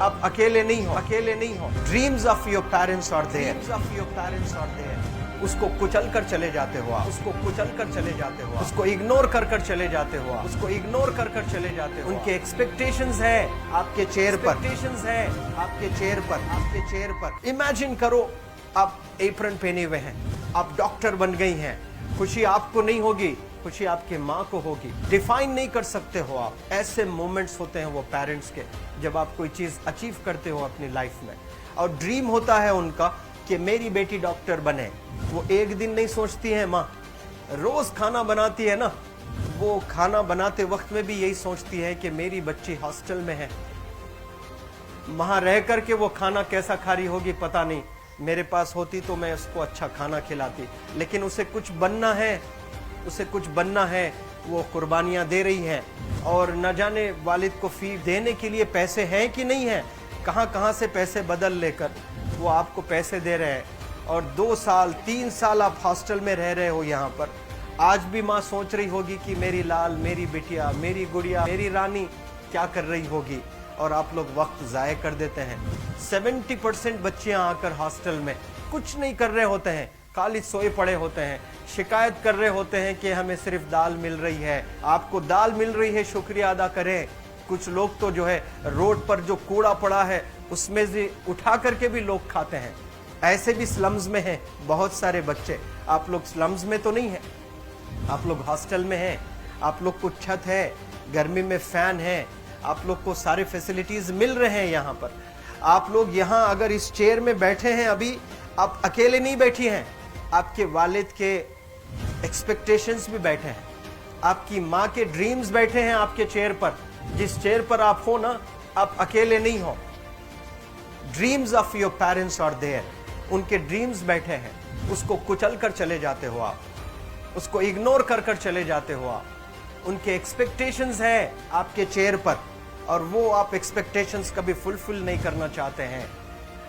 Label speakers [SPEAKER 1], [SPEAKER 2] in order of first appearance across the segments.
[SPEAKER 1] आप अकेले नहीं हो। Dreams of your parents are there. उसको कुचल कर चले जाते हो आप, उसको इग्नोर कर चले जाते हो उनके एक्सपेक्टेशंस है आपके चेयर पर। इमेजिन करो आप एप्रन पहने हुए हैं, आप डॉक्टर बन गई हैं, खुशी आपको नहीं होगी, खुशी आपके माँ को होगी। डिफाइन नहीं कर सकते हो आप। ऐसे मोमेंट्स होते हैं वो पेरेंट्स के, जब आप कोई चीज अचीव करते हो अपनी लाइफ में, और ड्रीम होता है उनका कि मेरी बेटी डॉक्टर बने। वो एक दिन नहीं सोचती है माँ, रोज खाना बनाती है ना, वो खाना बनाते वक्त में भी यही सोचती है कि मेरी बच्ची हॉस्टल में है, वहां रह करके वो खाना कैसा खा रही होगी पता नहीं, मेरे पास होती तो मैं उसको अच्छा खाना खिलाती। लेकिन उसे कुछ बनना है, वो कुर्बानियां दे रही है, और न जाने वालिद को फी देने के लिए पैसे हैं कि नहीं है, कहां से पैसे बदल लेकर वो आपको पैसे दे रहे हैं। और 2 साल 3 साल आप हॉस्टल में रह रहे हो यहाँ पर। आज भी माँ सोच रही होगी कि मेरी लाल, मेरी बिटिया, मेरी गुड़िया, मेरी रानी क्या कर रही होगी, और आप लोग वक्त ज़ाय कर देते हैं। 70% बच्चियां आकर हॉस्टल में कुछ नहीं कर रहे होते हैं, खाली सोए पड़े होते हैं, शिकायत कर रहे होते हैं कि हमें सिर्फ दाल मिल रही है। आपको दाल मिल रही है, शुक्रिया अदा करें। कुछ लोग तो जो है रोड पर जो कूड़ा पड़ा है उसमें से उठा करके भी लोग खाते हैं। ऐसे भी स्लम्स में हैं बहुत सारे बच्चे। आप लोग स्लम्स में तो नहीं है, आप लोग हॉस्टल में हैं, आप लोग को छत है, गर्मी में फैन है, आप लोग को सारे फैसिलिटीज मिल रहे हैं यहाँ पर। आप लोग यहाँ अगर इस चेयर में बैठे हैं अभी, आप अकेले नहीं बैठी हैं, आपके वालिद के एक्सपेक्टेशंस भी बैठे हैं, आपकी माँ के ड्रीम्स बैठे हैं आपके चेयर पर। जिस चेयर पर आप हो ना, आप अकेले नहीं हो। Dreams of your parents are there. उनके ड्रीम्स बैठे हैं, उसको कुचल कर चले जाते हो आप, उसको इग्नोर कर चले जाते हो आप। उनके एक्सपेक्टेशंस है आपके चेयर पर, और वो आप एक्सपेक्टेशंस कभी फुलफिल नहीं करना चाहते हैं।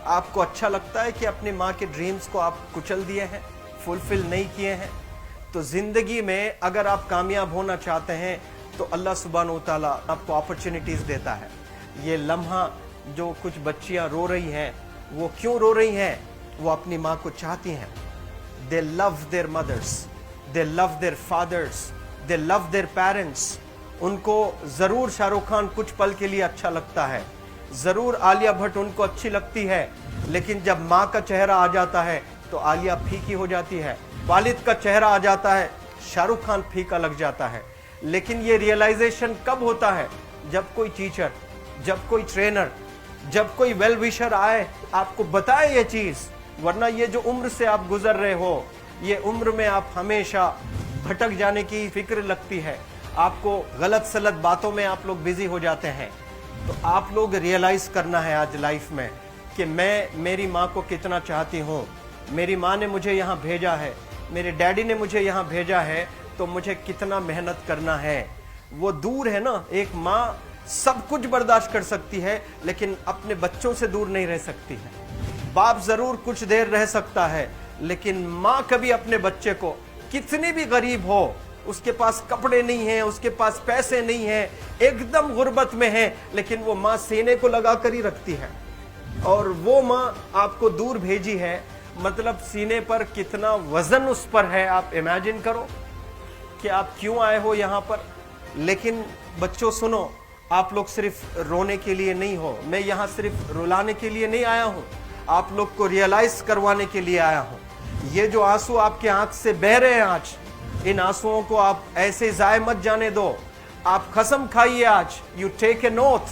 [SPEAKER 1] आपको अच्छा लगता है कि अपनी माँ के ड्रीम्स को आप कुचल दिए हैं, फुलफिल नहीं किए हैं। तो जिंदगी में अगर आप कामयाब होना चाहते हैं तो अल्लाह सुब्हानहू व तआला आपको अपॉर्चुनिटीज देता है। ये लम्हा जो कुछ बच्चियां रो रही हैं, वो क्यों रो रही हैं? वो अपनी माँ को चाहती हैं। They love their mothers, they love their fathers, they love their parents. उनको जरूर शाहरुख खान कुछ पल के लिए अच्छा लगता है, जरूर आलिया भट्ट उनको अच्छी लगती है, लेकिन जब माँ का चेहरा आ जाता है तो आलिया फीकी हो जाती है। वालिद का चेहरा आ जाता है, शाहरुख खान फीका लग जाता है। लेकिन ये रियलाइजेशन कब होता है? जब कोई टीचर, जब कोई ट्रेनर, जब कोई वेल विशर आए, आपको बताए ये चीज। वरना ये जो उम्र से आप गुजर रहे हो, ये उम्र में आप हमेशा भटक जाने की फिक्र लगती है, आपको गलत सलत बातों में आप लोग बिजी हो जाते हैं। तो आप लोग रियलाइज करना है आज लाइफ में कि मैं मेरी माँ को कितना चाहती हूँ। मेरी माँ ने मुझे यहाँ भेजा है, मेरे डैडी ने मुझे यहाँ भेजा है, तो मुझे कितना मेहनत करना है। वो दूर है ना, एक माँ सब कुछ बर्दाश्त कर सकती है, लेकिन अपने बच्चों से दूर नहीं रह सकती है। बाप जरूर कुछ देर रह सकता है, लेकिन माँ कभी अपने बच्चे को, कितनी भी गरीब हो, उसके पास कपड़े नहीं हैं, उसके पास पैसे नहीं हैं, एकदम गुर्बत में है, लेकिन वो माँ सीने को लगा कर ही रखती है। और वो माँ आपको दूर भेजी है, मतलब सीने पर कितना वजन उस पर है। आप इमेजिन करो कि आप क्यों आए हो यहाँ पर। लेकिन बच्चों सुनो, आप लोग सिर्फ रोने के लिए नहीं हो, मैं यहाँ सिर्फ रुलाने के लिए नहीं आया हूँ, आप लोग को रियलाइज करवाने के लिए आया हूँ। ये जो आंसू आपके आंख से बह रहे हैं आज, इन आंसुओं को आप ऐसे जाए मत जाने दो। आप कसम खाइए आज, you take a note,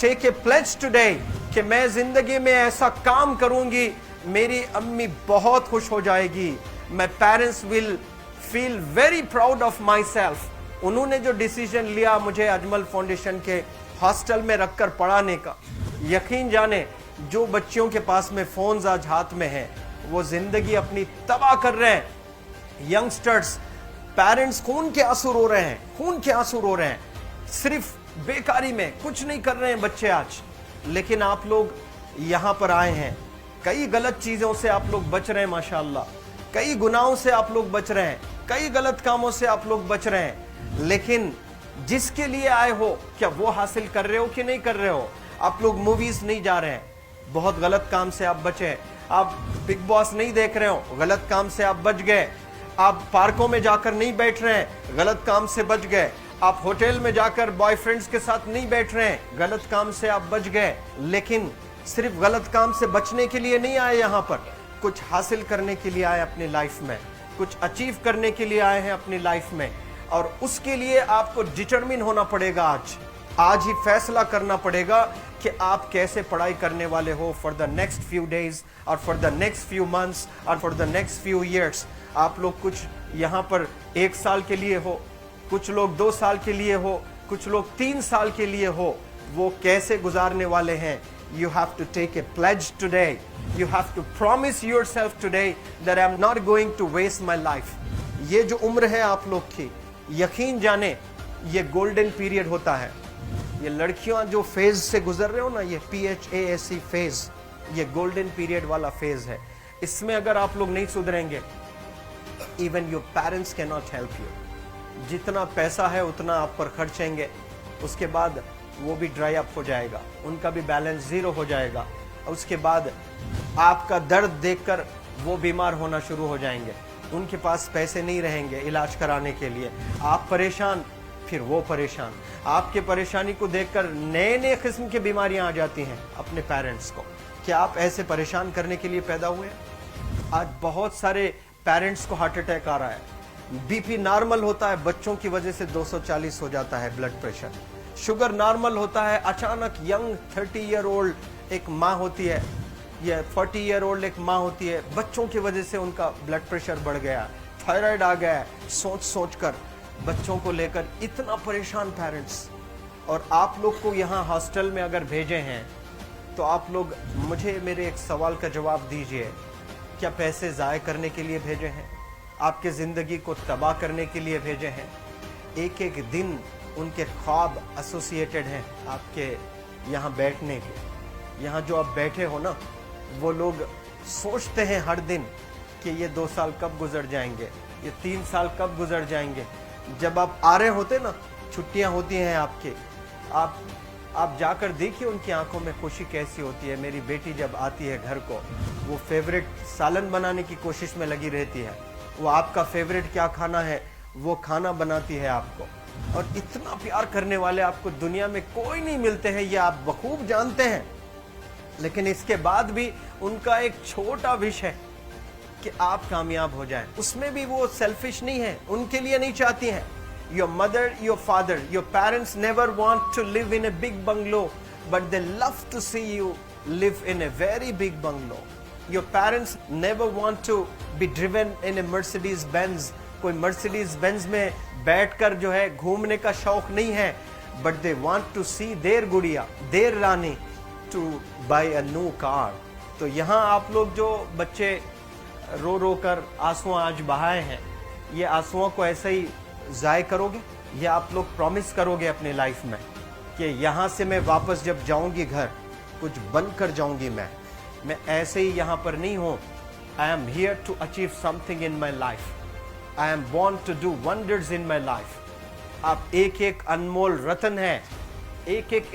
[SPEAKER 1] take a pledge today, कि मैं जिंदगी में ऐसा काम करूंगी, मेरी अम्मी बहुत खुश हो जाएगी। My parents will feel very proud of my self. उन्होंने जो डिसीजन लिया मुझे अजमल फाउंडेशन के हॉस्टल में रखकर पढ़ाने का, यकीन जाने जो बच्चियों के पास में फोन्स आज हाथ में हैं, वो जिंदगी अपनी तबाह कर रहे हैं। यंगस्टर्स, पेरेंट्स खून के आंसू रो रहे हैं, खून के आंसू रो रहे हैं, सिर्फ बेकारी में कुछ नहीं कर रहे हैं बच्चे आज। लेकिन आप लोग यहाँ पर आए हैं, कई गलत चीजों से आप लोग बच रहे हैं माशाअल्लाह, कई गुनाहों से आप लोग बच रहे हैं, कई गलत कामों से आप लोग बच रहे हैं। लेकिन जिसके लिए आए हो, क्या वो हासिल कर रहे हो कि नहीं कर रहे हो? आप लोग मूवीज नहीं जा रहे हैं, बहुत गलत काम से आप बचे हैं। आप बिग बॉस नहीं देख रहे हो, गलत काम से आप बच गए। आप पार्कों में जाकर नहीं बैठ रहे हैं, गलत काम से बच गए। आप होटल में जाकर बॉयफ्रेंड्स के साथ नहीं बैठ रहे हैं, गलत काम से आप बच गए। लेकिन सिर्फ गलत काम से बचने के लिए नहीं आए यहाँ पर, कुछ हासिल करने के लिए आए अपनी लाइफ में, कुछ अचीव करने के लिए आए हैं अपनी लाइफ में। और उसके लिए आपको डिटरमिन होना पड़ेगा। आज ही फैसला करना पड़ेगा कि आप कैसे पढ़ाई करने वाले हो for the next few days और for the next few months और for the next few years. आप लोग कुछ यहाँ पर 1 साल के लिए हो, कुछ लोग 2 साल के लिए हो, कुछ लोग 3 साल के लिए हो। वो कैसे गुजारने वाले हैं? You have to take a pledge today. You have to promise yourself today that I'm not going to waste my life. ये जो उम्र है आप लोग की, यकीन जाने ये गोल्डन पीरियड होता है। ये लड़कियां जो फेज से गुजर रहे हो ना, ये PHASE फेज, ये गोल्डन पीरियड वाला फेज है। इसमें अगर आप लोग नहीं सुधरेंगे, even your parents can not help you. जितना पैसा है उतना आप पर खर्चेंगे, उसके बाद वो भी ड्राई अप हो जाएगा, उनका भी बैलेंस जीरो हो जाएगा। उसके बाद आपका दर्द देखकर वो बीमार होना शुरू हो जाएंगे, उनके पास पैसे नहीं रहेंगे इलाज कराने के लिए। आप परेशान, फिर वो परेशान। आपके परेशानी को देखकर नए नए किस्म की बीमारियां आ जाती हैं अपने पेरेंट्स को। क्या आप ऐसे परेशान करने के लिए पैदा हुए? आज बहुत सारे पेरेंट्स को हार्ट अटैक आ रहा है। BP नॉर्मल होता है, बच्चों की वजह से 240 हो जाता है ब्लड प्रेशर। शुगर नॉर्मल होता है, अचानक यंग 30 ईयर ओल्ड एक माँ होती है या 40 ईयर ओल्ड एक माँ होती है, बच्चों की वजह से उनका ब्लड प्रेशर बढ़ गया, थायराइड आ गया। सोच सोच कर बच्चों को लेकर इतना परेशान पेरेंट्स। और आप लोग को यहाँ हॉस्टल में अगर भेजे हैं तो आप लोग मुझे मेरे एक सवाल का जवाब दीजिए, क्या पैसे ज़ाय करने के लिए भेजे हैं? आपके ज़िंदगी को तबाह करने के लिए भेजे हैं? एक एक दिन उनके ख्वाब एसोसिएटेड हैं आपके यहाँ बैठने के। यहाँ जो आप बैठे हो ना, वो लोग सोचते हैं हर दिन कि ये 2 साल कब गुजर जाएंगे, ये 3 साल कब गुजर जाएंगे। जब आप आ रहे होते ना, छुट्टियाँ होती हैं आपके, आप जाकर देखिए उनकी आंखों में खुशी कैसी होती है। मेरी बेटी जब आती है घर को, वो फेवरेट सालन बनाने की कोशिश में लगी रहती है। वो आपका फेवरेट क्या खाना है वो खाना बनाती है आपको। और इतना प्यार करने वाले आपको दुनिया में कोई नहीं मिलते हैं, ये आप बखूब जानते हैं। लेकिन इसके बाद भी उनका एक छोटा विश है कि आप कामयाब हो जाएं। उसमें भी वो सेल्फिश नहीं है, उनके लिए नहीं चाहती हैं। Your mother, your father, your parents never want to live in a big bungalow, but they love to see you live in a very big bungalow. Your parents never want to be driven in a Mercedes Benz. कोई Mercedes Benz में बैठकर जो है घूमने का शौक नहीं है, but they want to see their गुड़िया, their Rani to buy a new car. तो यहाँ आप लोग जो बच्चे रो रो कर आंसू आज बहाए हैं, ये आंसुओं को ऐसे ही ज़ाय करोगे या आप लोग प्रॉमिस करोगे अपने लाइफ में कि यहाँ से मैं वापस जब जाऊंगी घर, कुछ बन कर जाऊंगी। मैं ऐसे ही यहाँ पर नहीं हूँ। I am here to achieve something in my life. I am born to do wonders in my life. आप एक एक अनमोल रतन है, एक एक